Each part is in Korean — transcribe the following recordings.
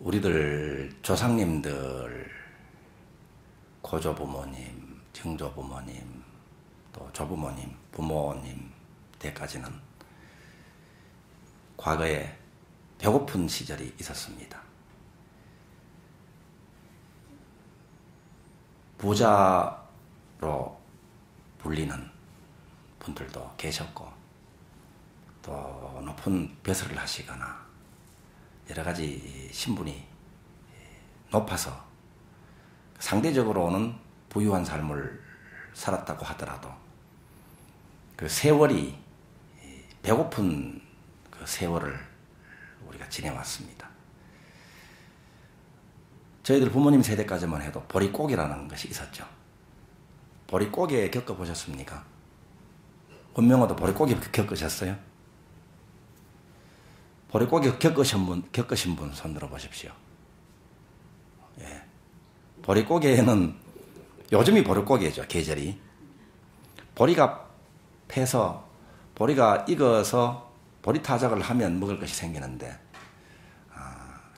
우리들 조상님들, 고조부모님, 증조부모님, 또 조부모님, 부모님 때까지는 과거에 배고픈 시절이 있었습니다. 부자로 불리는 분들도 계셨고, 또 높은 벼슬을 하시거나 여러 가지 신분이 높아서 상대적으로는 부유한 삶을 살았다고 하더라도 그 세월이 배고픈 그 세월을 우리가 지내왔습니다. 저희들 부모님 세대까지만 해도 보릿고개라는 것이 있었죠. 보릿고개 겪어보셨습니까? 운명어도 보릿고개 겪으셨어요? 보릿고개 겪으신 분 손 들어보십시오. 예. 보릿고개에는 요즘이 보릿고개죠. 계절이. 보리가 패서 보리가 익어서 보리타작을 하면 먹을 것이 생기는데,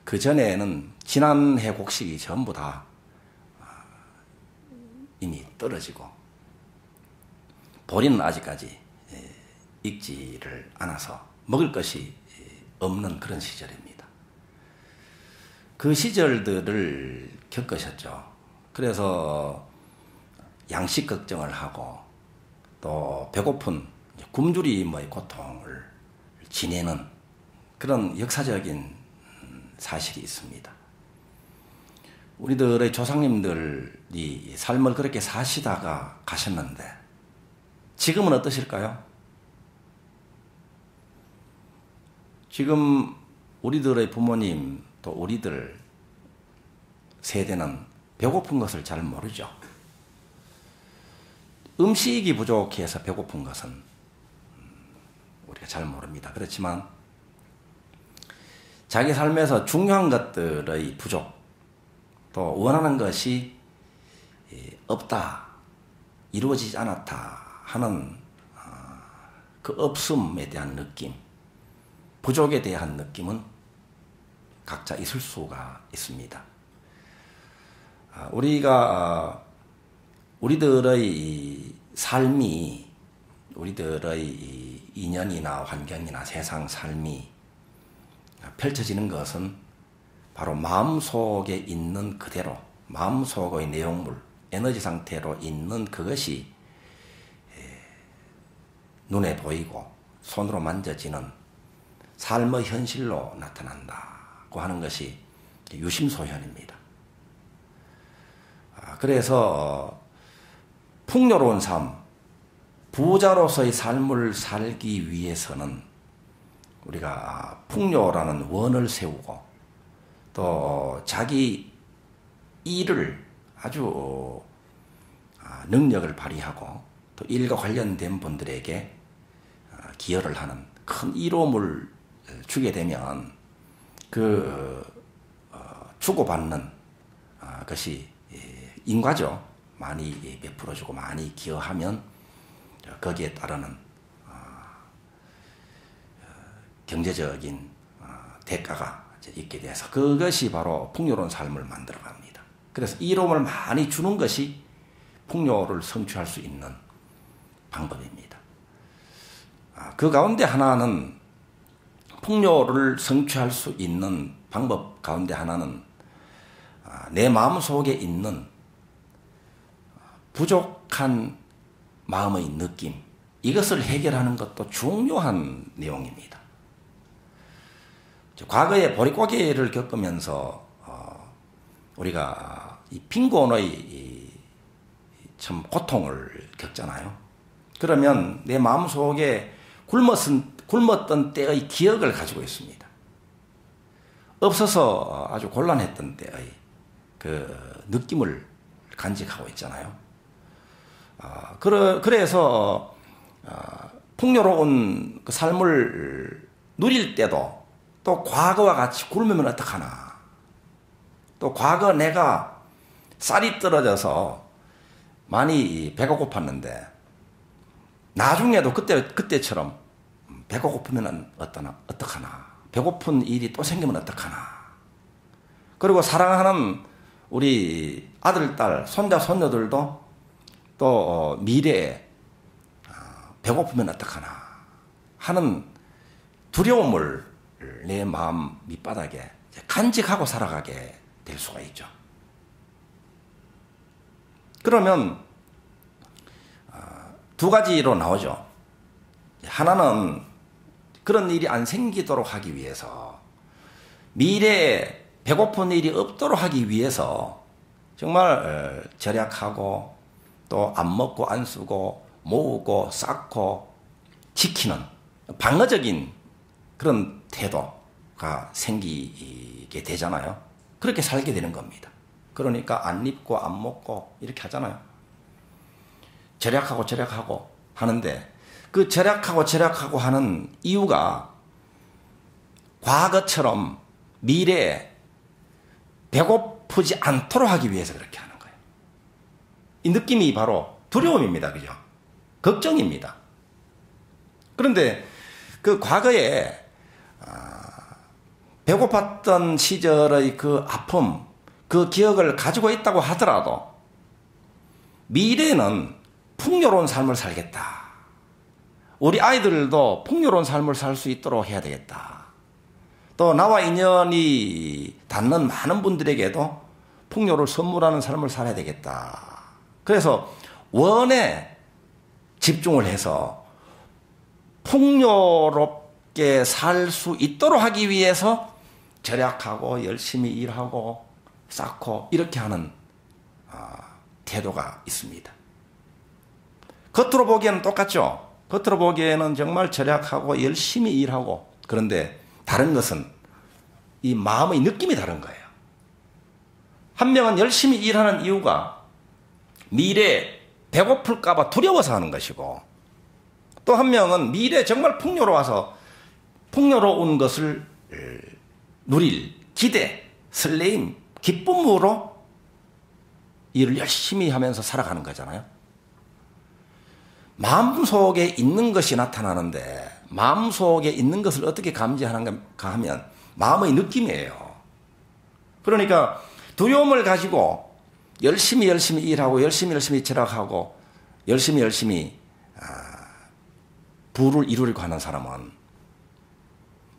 그 전에는 지난해 곡식이 전부 다 이미 떨어지고 보리는 아직까지 익지를 않아서 먹을 것이 없는 그런 시절입니다. 그 시절들을 겪으셨죠. 그래서 양식 걱정을 하고 또 배고픈 굶주림의 고통을 지내는 그런 역사적인 사실이 있습니다. 우리들의 조상님들이 삶을 그렇게 사시다가 가셨는데 지금은 어떠실까요? 지금 우리들의 부모님 또 우리들 세대는 배고픈 것을 잘 모르죠. 음식이 부족해서 배고픈 것은 우리가 잘 모릅니다. 그렇지만 자기 삶에서 중요한 것들의 부족, 또 원하는 것이 없다, 이루어지지 않았다 하는 그 없음에 대한 느낌, 부족에 대한 느낌은 각자 있을 수가 있습니다. 우리들의 삶이, 우리들의 인연이나 환경이나 세상 삶이 펼쳐지는 것은 바로 마음속에 있는 그대로, 마음속의 내용물, 에너지 상태로 있는 그것이 눈에 보이고 손으로 만져지는 삶의 현실로 나타난다고 하는 것이 유심소현입니다. 그래서 풍요로운 삶, 부자로서의 삶을 살기 위해서는 우리가 풍요라는 원을 세우고 또 자기 일을 아주 능력을 발휘하고 또 일과 관련된 분들에게 기여를 하는 큰 이로움을 주게 되면 그 주고받는 것이 인과죠. 많이 베풀어주고 많이 기여하면 거기에 따르는 경제적인 대가가 있게 돼서 그것이 바로 풍요로운 삶을 만들어갑니다. 그래서 이로움을 많이 주는 것이 풍요를 성취할 수 있는 방법입니다. 그 가운데 하나는, 풍요를 성취할 수 있는 방법 가운데 하나는 내 마음속에 있는 부족한 마음의 느낌, 이것을 해결하는 것도 중요한 내용입니다. 과거에 보릿고개를 겪으면서 우리가 이 빈곤의 참 고통을 겪잖아요. 그러면 내 마음속에 굶었던 때의 기억을 가지고 있습니다. 없어서 아주 곤란했던 때의 그 느낌을 간직하고 있잖아요. 그래서 풍요로운 그 삶을 누릴 때도 또 과거와 같이 굶으면 어떡하나, 또 과거 내가 쌀이 떨어져서 많이 배가 고팠는데 나중에도 그때처럼 배가 고프면 어떡하나, 배고픈 일이 또 생기면 어떡하나, 그리고 사랑하는 우리 아들, 딸, 손자, 손녀들도 또 미래에 배고프면 어떡하나 하는 두려움을 내 마음 밑바닥에 간직하고 살아가게 될 수가 있죠. 그러면 두 가지로 나오죠. 하나는 그런 일이 안 생기도록 하기 위해서, 미래에 배고픈 일이 없도록 하기 위해서 정말 절약하고 또 안 먹고 안 쓰고 모으고 쌓고 지키는 방어적인 그런 태도가 생기게 되잖아요. 그렇게 살게 되는 겁니다. 그러니까 안 입고 안 먹고 이렇게 하잖아요. 절약하고 하는데, 그 절약하고 하는 이유가 과거처럼 미래에 배고프지 않도록 하기 위해서 그렇게 하는 거예요. 이 느낌이 바로 두려움입니다. 그죠? 걱정입니다. 그런데 그 과거에 배고팠던 시절의 그 아픔, 그 기억을 가지고 있다고 하더라도 미래는 풍요로운 삶을 살겠다. 우리 아이들도 풍요로운 삶을 살 수 있도록 해야 되겠다. 또 나와 인연이 닿는 많은 분들에게도 풍요를 선물하는 삶을 살아야 되겠다. 그래서 원에 집중을 해서 풍요롭게 살 수 있도록 하기 위해서 절약하고 열심히 일하고 쌓고 이렇게 하는 태도가 있습니다. 겉으로 보기에는 똑같죠. 겉으로 보기에는 정말 절약하고 열심히 일하고, 그런데 다른 것은 이 마음의 느낌이 다른 거예요. 한 명은 열심히 일하는 이유가 미래에 배고플까 봐 두려워서 하는 것이고, 또 한 명은 미래에 정말 풍요로운 것을 누릴 기대, 설레임, 기쁨으로 일을 열심히 하면서 살아가는 거잖아요. 마음속에 있는 것이 나타나는데, 마음속에 있는 것을 어떻게 감지하는가 하면 마음의 느낌이에요. 그러니까 두려움을 가지고 열심히 일하고 열심히 절약하고 열심히 부를 이루려고 하는 사람은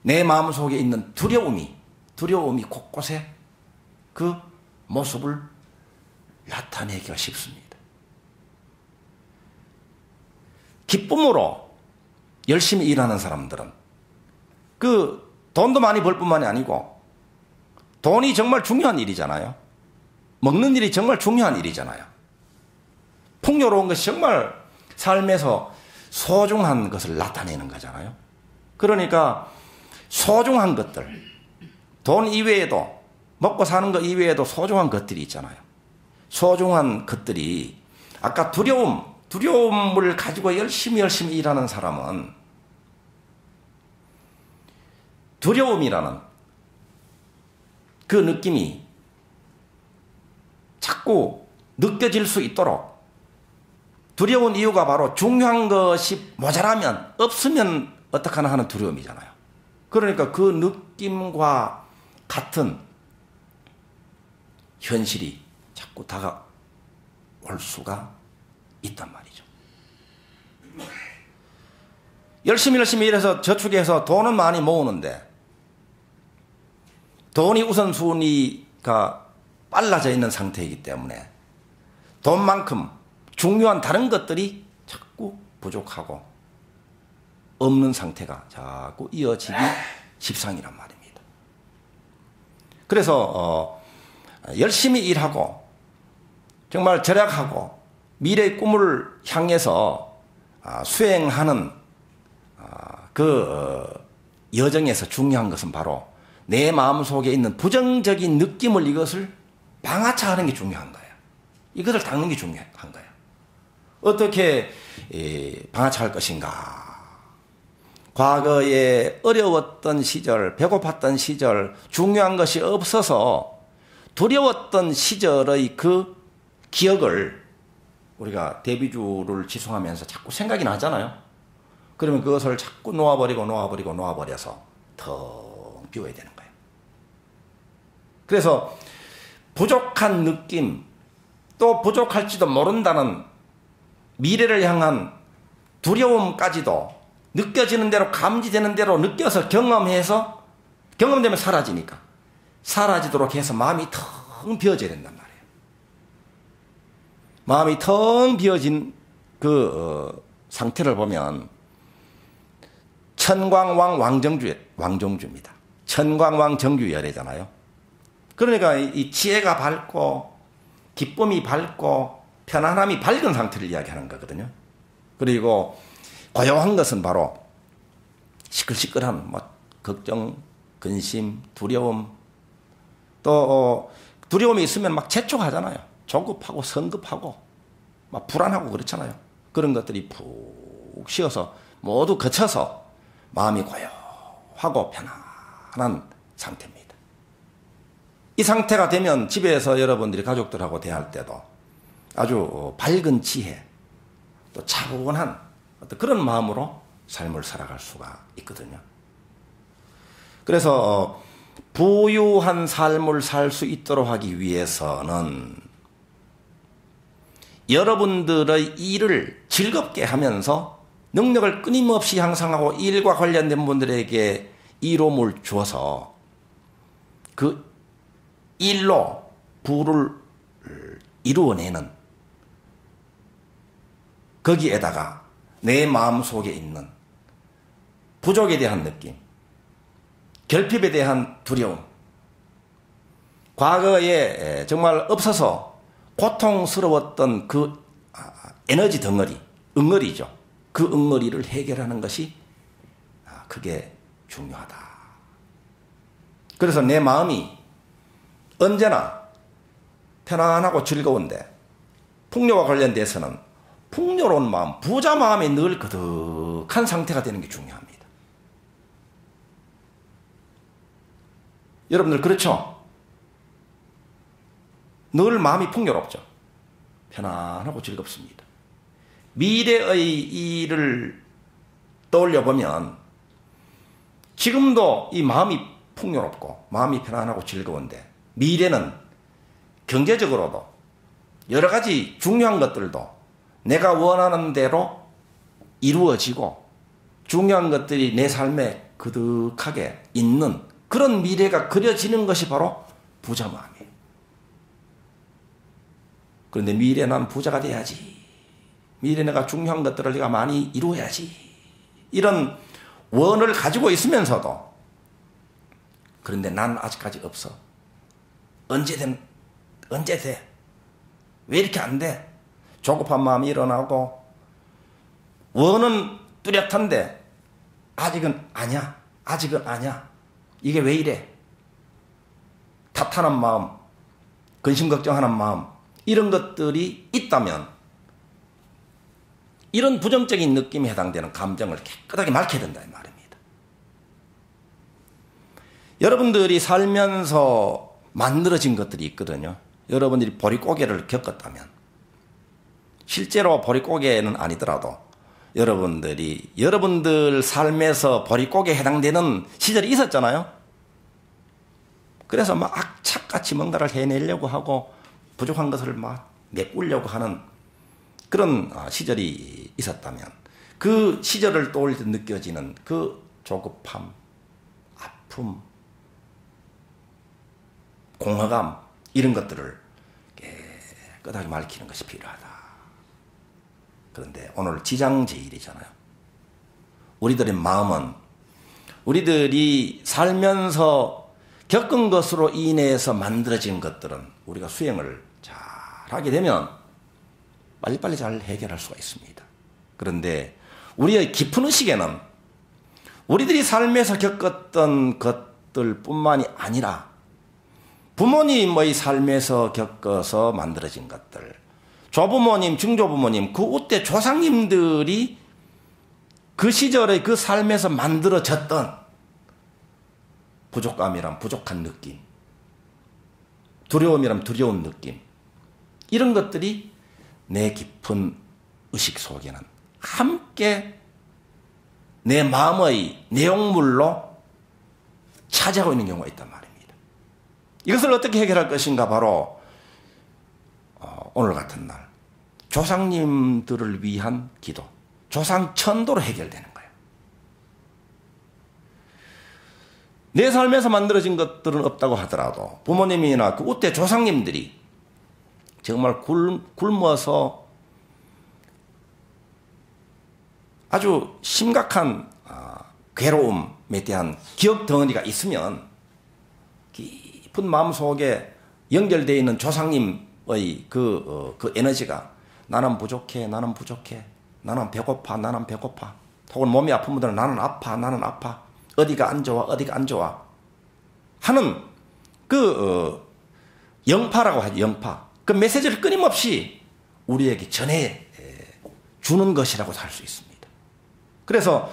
내 마음속에 있는 두려움이 곳곳에 그 모습을 나타내기가 쉽습니다. 기쁨으로 열심히 일하는 사람들은 그 돈도 많이 벌 뿐만이 아니고, 돈이 정말 중요한 일이잖아요. 먹는 일이 정말 중요한 일이잖아요. 풍요로운 것이 정말 삶에서 소중한 것을 나타내는 거잖아요. 그러니까 소중한 것들, 돈 이외에도, 먹고 사는 것 이외에도 소중한 것들이 있잖아요. 소중한 것들이, 아까 두려움을 가지고 열심히 일하는 사람은 두려움이라는 그 느낌이 자꾸 느껴질 수 있도록, 두려운 이유가 바로 중요한 것이 모자라면, 없으면 어떡하나 하는 두려움이잖아요. 그러니까 그 느낌과 같은 현실이 자꾸 다가올 수가 있단 말이죠. 열심히 일해서 저축해서 돈은 많이 모으는데 돈이 우선순위가 빨라져 있는 상태이기 때문에 돈만큼 중요한 다른 것들이 자꾸 부족하고 없는 상태가 자꾸 이어지기 십상이란 말입니다. 그래서 열심히 일하고 정말 절약하고 미래의 꿈을 향해서 수행하는 그 여정에서 중요한 것은 바로 내 마음속에 있는 부정적인 느낌을, 이것을 방아차하는 게 중요한 거예요. 이것을 닦는 게 중요한 거예요. 어떻게 방아차할 것인가. 과거에 어려웠던 시절, 배고팠던 시절, 중요한 것이 없어서 두려웠던 시절의 그 기억을 우리가 대비주를 지송하면서 자꾸 생각이 나잖아요. 그러면 그것을 자꾸 놓아버려서 텅 비워야 되는 거예요. 그래서 부족한 느낌, 또 부족할지도 모른다는 미래를 향한 두려움까지도 느껴지는 대로, 감지되는 대로 느껴서 경험해서, 경험되면 사라지니까 사라지도록 해서 마음이 텅 비어져야 된단 말이에요. 마음이 텅 비어진 상태를 보면 천광왕 왕정주입니다. 천광왕 정주열애잖아요. 그러니까 이 지혜가 밝고 기쁨이 밝고 편안함이 밝은 상태를 이야기하는 거거든요. 그리고 고요한 것은 바로 시끌시끌한 걱정, 근심, 두려움, 또 두려움이 있으면 막 재촉하잖아요. 조급하고 성급하고 막 불안하고 그렇잖아요. 그런 것들이 푹 쉬어서 모두 거쳐서 마음이 고요하고 편안한 상태입니다. 이 상태가 되면 집에서 여러분들이 가족들하고 대할 때도 아주 밝은 지혜, 또 차분한 어떤 그런 마음으로 삶을 살아갈 수가 있거든요. 그래서 부유한 삶을 살 수 있도록 하기 위해서는 여러분들의 일을 즐겁게 하면서 능력을 끊임없이 향상하고 일과 관련된 분들에게 이로움을 주어서 그 일로 부를 이루어내는, 거기에다가 내 마음속에 있는 부족에 대한 느낌, 결핍에 대한 두려움, 과거에 정말 없어서 고통스러웠던 그 에너지 덩어리, 응어리죠. 그 응어리를 해결하는 것이 그게 중요하다. 그래서 내 마음이 언제나 편안하고 즐거운데 풍요와 관련돼서는 풍요로운 마음, 부자 마음이 늘 그득한 상태가 되는 게 중요합니다. 여러분들 그렇죠? 늘 마음이 풍요롭죠. 편안하고 즐겁습니다. 미래의 일을 떠올려 보면 지금도 이 마음이 풍요롭고 마음이 편안하고 즐거운데 미래는 경제적으로도 여러 가지 중요한 것들도 내가 원하는 대로 이루어지고 중요한 것들이 내 삶에 그득하게 있는 그런 미래가 그려지는 것이 바로 부자 마음이에요. 그런데 미래 난 부자가 돼야지. 미래 내가 중요한 것들을 내가 많이 이루어야지. 이런 원을 가지고 있으면서도 그런데 난 아직까지 없어. 언제 돼? 왜 이렇게 안 돼? 조급한 마음이 일어나고 원은 뚜렷한데 아직은 아니야. 이게 왜 이래? 탓하는 마음, 근심 걱정하는 마음, 이런 것들이 있다면 이런 부정적인 느낌에 해당되는 감정을 깨끗하게 맑혀야 된다 이 말입니다. 여러분들이 살면서 만들어진 것들이 있거든요. 여러분들이 보릿고개를 겪었다면 실제로 보릿고개는 아니더라도 여러분들 삶에서 보릿고개에 해당되는 시절이 있었잖아요. 그래서 막 악착같이 뭔가를 해내려고 하고 부족한 것을 막 메꾸려고 하는 그런 시절이 있었다면 그 시절을 떠올릴 때 느껴지는 그 조급함, 아픔, 공허감 이런 것들을 깨끗하게 맑히는 것이 필요하다. 그런데 오늘 지장제일이잖아요. 우리들의 마음은 우리들이 살면서 겪은 것으로 인해서 만들어진 것들은 우리가 수행을 잘 하게 되면 빨리빨리 잘 해결할 수가 있습니다. 그런데 우리의 깊은 의식에는 우리들이 삶에서 겪었던 것들뿐만이 아니라 부모님의 삶에서 겪어서 만들어진 것들, 조부모님, 중조부모님, 그 우때 조상님들이 그 시절의 그 삶에서 만들어졌던 부족감이란 부족한 느낌, 두려움이란 두려운 느낌, 이런 것들이 내 깊은 의식 속에는 함께 내 마음의 내용물로 차지하고 있는 경우가 있단 말입니다. 이것을 어떻게 해결할 것인가? 바로 오늘 같은 날 조상님들을 위한 기도, 조상천도로 해결되는 거예요. 내 삶에서 만들어진 것들은 없다고 하더라도 부모님이나 그 우때 조상님들이 정말 굶어서 아주 심각한 괴로움에 대한 기억 덩어리가 있으면 깊은 마음속에 연결되어 있는 조상님의 그 에너지가 나는 부족해, 나는 부족해, 나는 배고파, 나는 배고파, 혹은 몸이 아픈 분들은 나는 아파, 나는 아파, 어디가 안 좋아, 어디가 안 좋아 하는 그 영파라고 하죠. 영파. 그 메시지를 끊임없이 우리에게 전해 주는 것이라고 할 수 있습니다. 그래서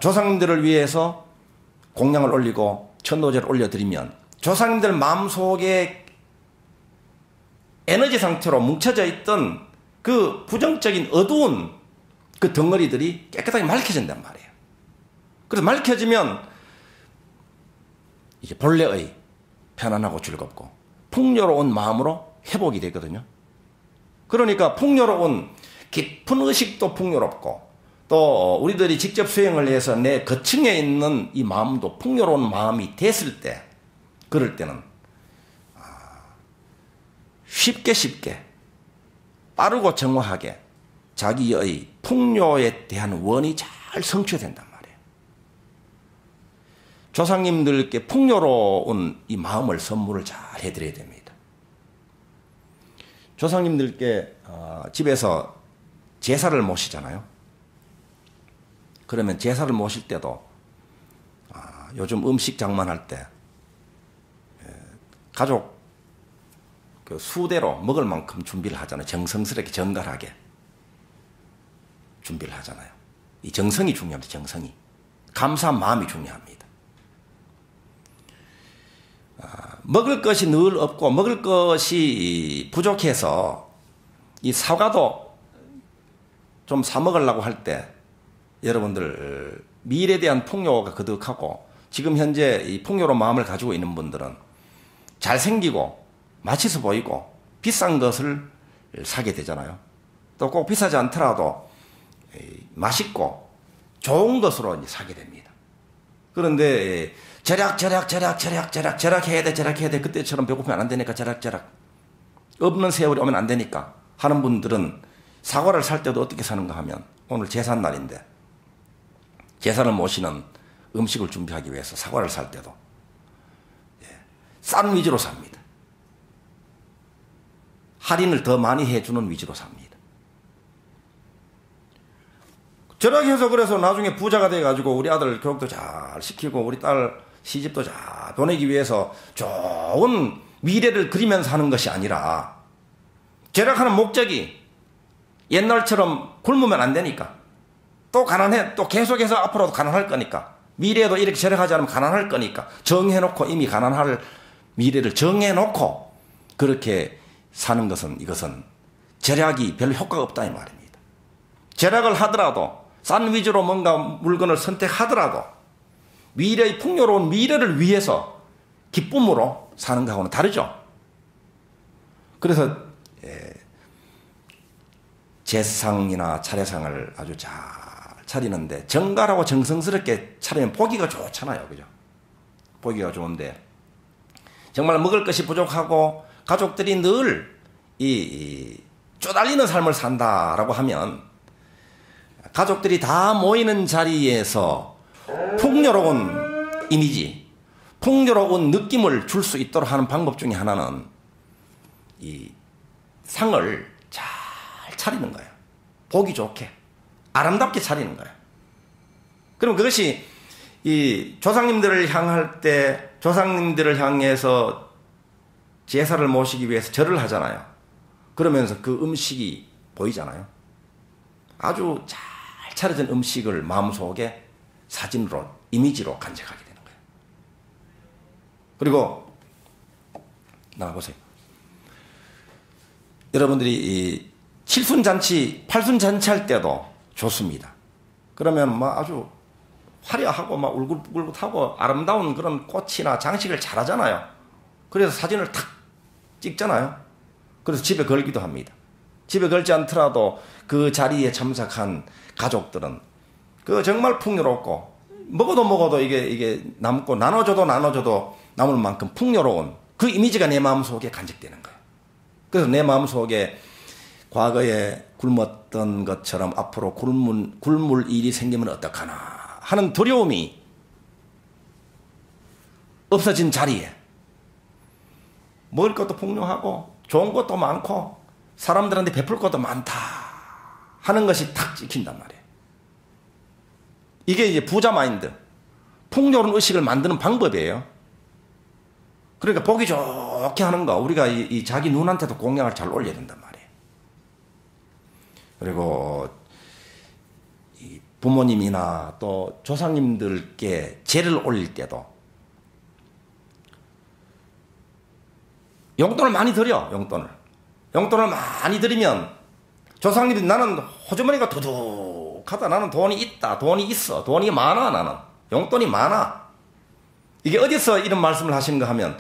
조상님들을 위해서 공양을 올리고 천도제를 올려드리면 조상님들 마음속에 에너지 상태로 뭉쳐져 있던 그 부정적인 어두운 그 덩어리들이 깨끗하게 맑혀진단 말이에요. 그래서 맑혀지면 이제 본래의 편안하고 즐겁고 풍요로운 마음으로 회복이 되거든요. 그러니까 풍요로운 깊은 의식도 풍요롭고 또 우리들이 직접 수행을 해서 내 거층에 있는 이 마음도 풍요로운 마음이 됐을 때, 그럴 때는 쉽게 빠르고 정확하게 자기의 풍요에 대한 원이 잘 성취된단 말이에요. 조상님들께 풍요로운 이 마음을 선물을 잘 해드려야 됩니다. 조상님들께 집에서 제사를 모시잖아요. 그러면 제사를 모실 때도 요즘 음식 장만할 때 가족 그 수대로 먹을 만큼 준비를 하잖아요. 정성스럽게 정갈하게 준비를 하잖아요. 이 정성이 중요합니다. 정성이. 감사한 마음이 중요합니다. 먹을 것이 늘 없고 먹을 것이 부족해서 이 사과도 좀 사 먹으려고 할 때 여러분들 미래에 대한 풍요가 거듭하고 지금 현재 이 풍요로운 마음을 가지고 있는 분들은 잘생기고 맛있어 보이고 비싼 것을 사게 되잖아요. 또 꼭 비싸지 않더라도 맛있고 좋은 것으로 사게 됩니다. 그런데 절약 해야 돼. 그때처럼 배고프면 안 되니까 절약. 없는 세월이 오면 안 되니까 하는 분들은 사과를 살 때도 어떻게 사는가 하면 오늘 제삿날인데 제사를 모시는 음식을 준비하기 위해서 사과를 살 때도 싼 위주로 삽니다. 할인을 더 많이 해주는 위주로 삽니다. 절약해서 그래서 나중에 부자가 돼가지고 우리 아들 교육도 잘 시키고 우리 딸 시집도 잘 보내기 위해서 좋은 미래를 그리면서 하는 것이 아니라 절약하는 목적이 옛날처럼 굶으면 안 되니까 또 가난해 또 계속해서 앞으로도 가난할 거니까 미래에도 이렇게 절약하지 않으면 가난할 거니까 정해놓고 이미 가난할 미래를 정해놓고 그렇게 사는 것은 이것은 절약이 별로 효과가 없다 이 말입니다. 절약을 하더라도 싼 위주로 뭔가 물건을 선택하더라도 미래의 풍요로운 미래를 위해서 기쁨으로 사는 것하고는 다르죠. 그래서 제상이나 차례상을 아주 잘 차리는데 정갈하고 정성스럽게 차리면 보기가 좋잖아요. 그죠? 보기가 좋은데 정말 먹을 것이 부족하고 가족들이 늘 쪼달리는 삶을 산다라고 하면 가족들이 다 모이는 자리에서 풍요로운 이미지, 풍요로운 느낌을 줄 수 있도록 하는 방법 중에 하나는 이 상을 잘 차리는 거예요. 보기 좋게, 아름답게 차리는 거예요. 그럼 그것이 이 조상님들을 향할 때 조상님들을 향해서 제사를 모시기 위해서 절을 하잖아요. 그러면서 그 음식이 보이잖아요. 아주 잘 차려진 음식을 마음속에 사진으로, 이미지로 간직하게 되는 거예요. 그리고 나와보세요. 여러분들이 이 칠순잔치, 팔순잔치 할 때도 좋습니다. 그러면 막 아주 화려하고 막 울긋불긋하고 아름다운 그런 꽃이나 장식을 잘 하잖아요. 그래서 사진을 탁 찍잖아요. 그래서 집에 걸기도 합니다. 집에 걸지 않더라도 그 자리에 참석한 가족들은 그 정말 풍요롭고 먹어도 이게 남고 나눠줘도 남을 만큼 풍요로운 그 이미지가 내 마음속에 간직되는 거예요. 그래서 내 마음속에 과거에 굶었던 것처럼 앞으로 굶을 일이 생기면 어떡하나 하는 두려움이 없어진 자리에 먹을 것도 풍요하고 좋은 것도 많고 사람들한테 베풀 것도 많다 하는 것이 탁 찍힌단 말이에요. 이게 이제 부자 마인드, 풍요로운 의식을 만드는 방법이에요. 그러니까 보기 좋게 하는 거, 우리가 이 자기 눈한테도 공약을 잘 올려야 된단 말이에요. 그리고 이 부모님이나 또 조상님들께 제를 올릴 때도 용돈을 많이 드려, 용돈을 많이 드리면 조상님들이 나는 호주머니가 두둑하다. 나는 돈이 있다. 돈이 있어. 돈이 많아. 나는. 용돈이 많아. 이게 어디서 이런 말씀을 하시는가 하면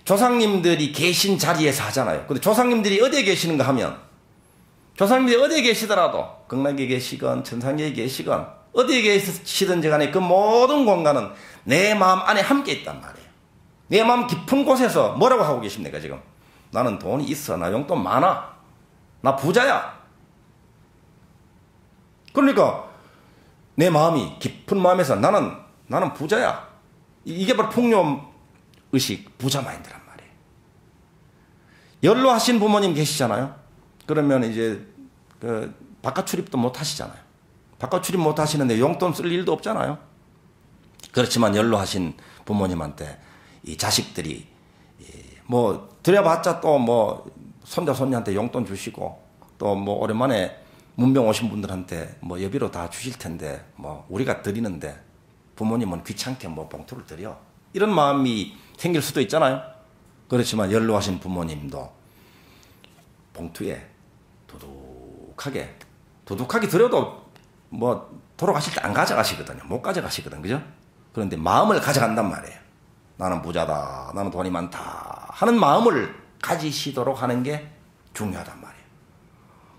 조상님들이 계신 자리에서 하잖아요. 근데 조상님들이 어디에 계시는가 하면 조상님들이 어디에 계시더라도 극락에 계시건 천상계에 계시건 어디에 계시든지 간에 그 모든 공간은 내 마음 안에 함께 있단 말이에요. 내 마음 깊은 곳에서 뭐라고 하고 계십니까 지금? 나는 돈이 있어. 나 용돈 많아. 나 부자야. 그러니까 내 마음이 깊은 마음에서 나는 부자야. 이게 바로 풍요의식, 부자 마인드란 말이에요. 연로하신 부모님 계시잖아요. 그러면 이제 그 바깥 출입도 못 하시잖아요. 바깥 출입 못 하시는데 용돈 쓸 일도 없잖아요. 그렇지만 연로하신 부모님한테 이 자식들이 뭐 드려봤자 또 뭐 손자 손녀한테 용돈 주시고 또 뭐 오랜만에 문병 오신 분들한테 뭐 여비로 다 주실 텐데 뭐 우리가 드리는데 부모님은 귀찮게 뭐 봉투를 드려 이런 마음이 생길 수도 있잖아요. 그렇지만 연로하신 부모님도 봉투에 두둑하게 드려도 뭐 돌아가실 때 안 가져가시거든요. 못 가져가시거든, 그죠? 그런데 마음을 가져간단 말이에요. 나는 부자다, 나는 돈이 많다 하는 마음을 가지시도록 하는 게 중요하단 말이에요.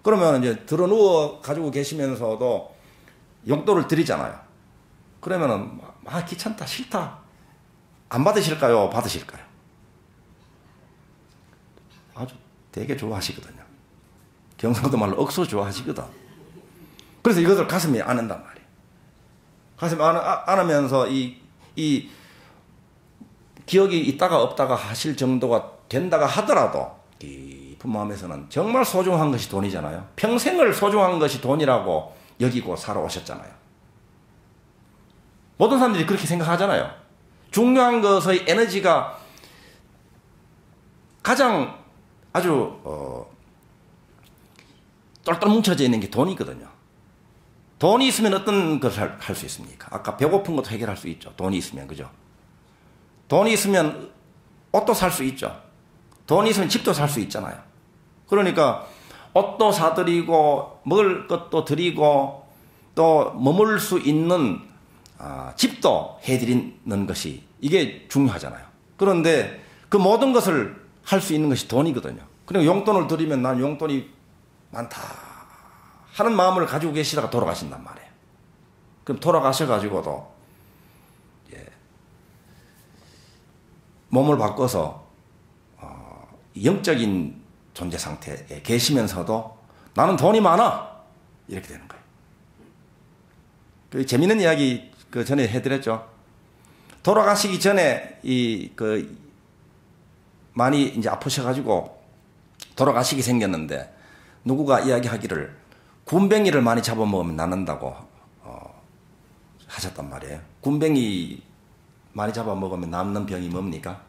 그러면 이제 들어 누워 가지고 계시면서도 용돈을 드리잖아요. 그러면은 귀찮다, 싫다. 안 받으실까요? 받으실까요? 아주 되게 좋아하시거든요. 경상도 말로 억수 좋아하시거든. 그래서 이것을 가슴에 안는단 말이에요. 가슴에 안으면서 이 기억이 있다가 없다가 하실 정도가 된다가 하더라도 이 부모함에서는 정말 소중한 것이 돈이잖아요. 평생을 소중한 것이 돈이라고 여기고 살아오셨잖아요. 모든 사람들이 그렇게 생각하잖아요. 중요한 것의 에너지가 가장 아주 똘똘 뭉쳐져 있는 게 돈이거든요. 돈이 있으면 어떤 것을 할 수 있습니까? 아까 배고픈 것도 해결할 수 있죠. 돈이 있으면, 그죠? 돈이 있으면 옷도 살 수 있죠. 돈이 있으면 집도 살 수 있잖아요. 그러니까 옷도 사드리고 먹을 것도 드리고 또 머물 수 있는 집도 해드리는 것이 이게 중요하잖아요. 그런데 그 모든 것을 할 수 있는 것이 돈이거든요. 그리고 용돈을 드리면 난 용돈이 많다 하는 마음을 가지고 계시다가 돌아가신단 말이에요. 그럼 돌아가셔가지고도 몸을 바꿔서 영적인 존재 상태에 계시면서도 나는 돈이 많아 이렇게 되는 거예요. 그 재밌는 이야기 그 전에 해드렸죠. 돌아가시기 전에 많이 이제 아프셔가지고 돌아가시게 생겼는데 누구가 이야기하기를 군뱅이를 많이 잡아먹으면 낫는다고 하셨단 말이에요. 군뱅이 많이 잡아먹으면 남는 병이 뭡니까?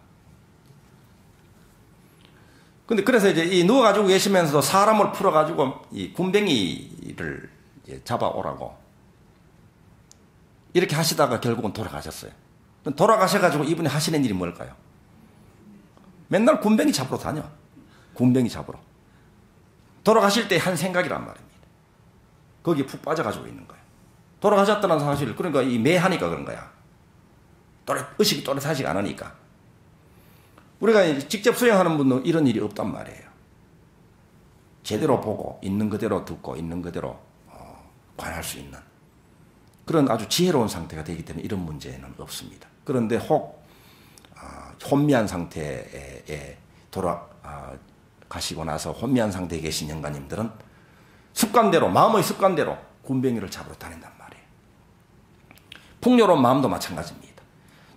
근데 그래서 이제 누워가지고 계시면서도 사람을 풀어가지고 이 군뱅이를 이제 잡아오라고 이렇게 하시다가 결국은 돌아가셨어요. 돌아가셔가지고 이분이 하시는 일이 뭘까요? 맨날 군뱅이 잡으러 다녀. 군뱅이 잡으러. 돌아가실 때 한 생각이란 말입니다. 거기에 푹 빠져가지고 있는 거예요. 돌아가셨다는 사실, 그러니까 이 매하니까 그런 거야. 의식이 또렷하지가 않으니까. 우리가 직접 수행하는 분은 이런 일이 없단 말이에요. 제대로 보고 있는 그대로 듣고 있는 그대로 관할 수 있는 그런 아주 지혜로운 상태가 되기 때문에 이런 문제는 없습니다. 그런데 혹 혼미한 상태에 돌아가시고 나서 혼미한 상태에 계신 영가님들은 습관대로 마음의 습관대로 군뱅이를 잡으러 다닌단 말이에요. 풍요로운 마음도 마찬가지입니다.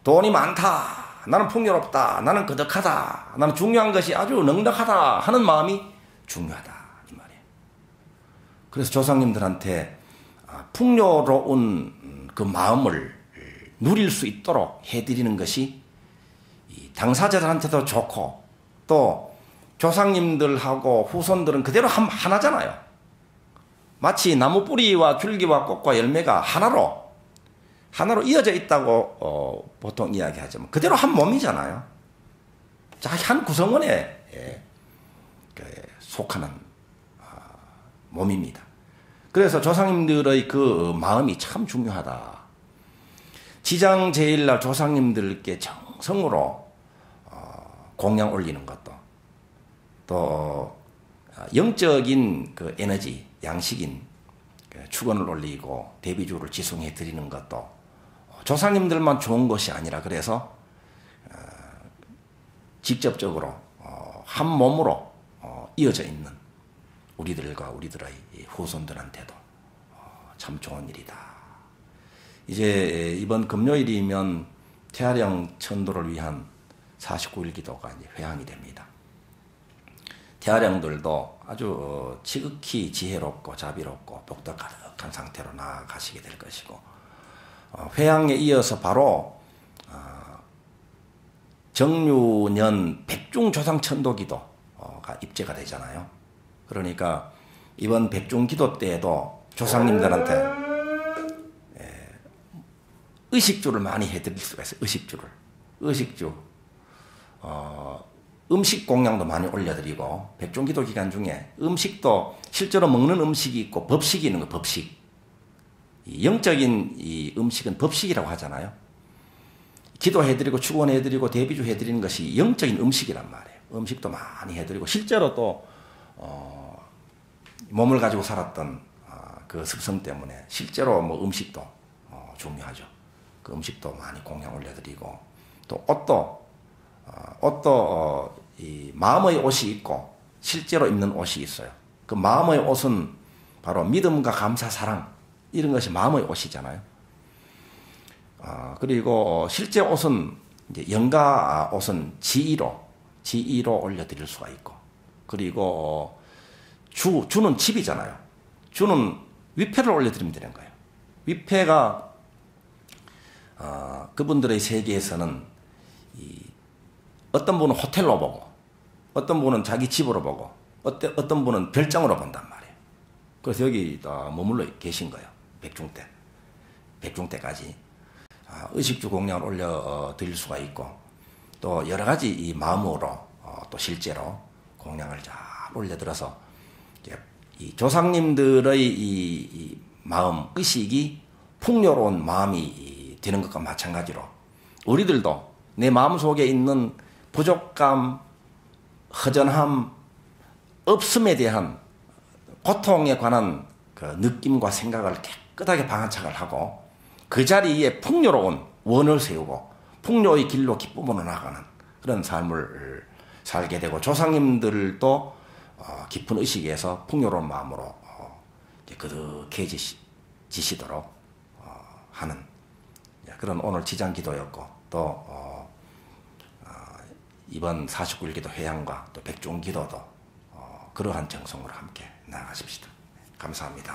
돈이 많다. 나는 풍요롭다. 나는 거덕하다. 나는 중요한 것이 아주 넉넉하다 하는 마음이 중요하다. 이 말이에요. 그래서 조상님들한테 풍요로운 그 마음을 누릴 수 있도록 해드리는 것이 당사자들한테도 좋고 또 조상님들하고 후손들은 그대로 하나잖아요. 마치 나무 뿌리와 줄기와 꽃과 열매가 하나로 이어져 있다고 보통 이야기하지만 그대로 한 몸이잖아요. 한 구성원에 속하는 몸입니다. 그래서 조상님들의 그 마음이 참 중요하다. 지장제일날 조상님들께 정성으로 공양 올리는 것도 또 영적인 그 에너지, 양식인 축원을 올리고 대비주를 지송해 드리는 것도 조상님들만 좋은 것이 아니라 그래서 직접적으로 한 몸으로 이어져 있는 우리들과 우리들의 후손들한테도 참 좋은 일이다. 이제 이번 금요일이면 태아령 천도를 위한 49일 기도가 이제 회항이 됩니다. 태아령들도 아주 지극히 지혜롭고 자비롭고 복덕 가득한 상태로 나아가시게 될 것이고 회항에 이어서 바로 정유년 백중조상천도기도가 입제가 되잖아요. 그러니까 이번 백중기도 때에도 조상님들한테 의식주를 많이 해드릴 수가 있어요. 의식주. 음식 공양도 많이 올려드리고 백중기도 기간 중에 음식도 실제로 먹는 음식이 있고 법식이 있는 거 법식. 영적인 이 음식은 법식이라고 하잖아요. 기도해드리고 축원해드리고 대비주 해드리는 것이 영적인 음식이란 말이에요. 음식도 많이 해드리고 실제로 또 몸을 가지고 살았던 그 습성 때문에 실제로 뭐 음식도 중요하죠. 그 음식도 많이 공양 올려드리고 또 옷도 이 마음의 옷이 있고 실제로 입는 옷이 있어요. 그 마음의 옷은 바로 믿음과 감사, 사랑 이런 것이 마음의 옷이잖아요. 그리고 실제 옷은 이제 영가 옷은 지위로 올려드릴 수가 있고 그리고 주는 집이잖아요. 주는 위패를 올려드리면 되는 거예요. 위패가 그분들의 세계에서는 어떤 분은 호텔로 보고 어떤 분은 자기 집으로 보고 어떤 분은 별장으로 본단 말이에요. 그래서 여기 머물러 계신 거예요. 백중 때까지 의식주 공양을 올려드릴 수가 있고 또 여러 가지 이 마음으로 또 실제로 공양을 잘 올려들어서 이 조상님들의 이 마음, 의식이 풍요로운 마음이 되는 것과 마찬가지로 우리들도 내 마음속에 있는 부족감, 허전함, 없음에 대한 고통에 관한 그 느낌과 생각을 깨끗하게 방한착을 하고 그 자리에 풍요로운 원을 세우고 풍요의 길로 기쁨으로 나가는 그런 삶을 살게 되고 조상님들도 깊은 의식에서 풍요로운 마음으로 거듭해지시도록 하는 그런 오늘 지장기도였고 또 이번 49일 기도 회향과 또 백중기도도 그러한 정성으로 함께 나아가십시다. 감사합니다.